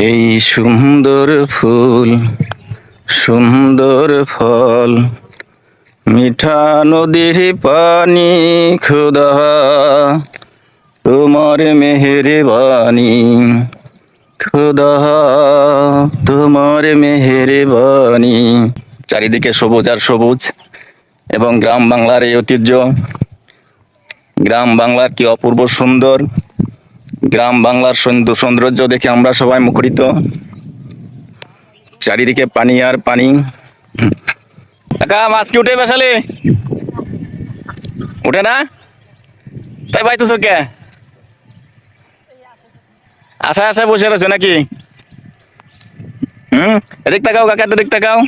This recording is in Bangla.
এই সুন্দর ফুল সুন্দর ফল মিঠা নদীর পানি খোদা তোমার মেহেরবানি খোদা তোমার মেহেরবানি। চারিদিকে সবুজ আর সবুজ এবং গ্রাম বাংলার এই ঐতিহ্য, গ্রাম বাংলার কি অপূর্ব সুন্দর, গ্রাম বাংলার সৌন্দর্য দেখে আমরা সবাই মুখরিত। চারিদিকে পানি আর পানি। কাকা মাছ কি উঠে বসালে? উঠে না? তাই পাইতেছ কে? আশায় আশায় বসে রয়েছে নাকি? এদিক তাকাও কাকা, একটু দিক তাকাও।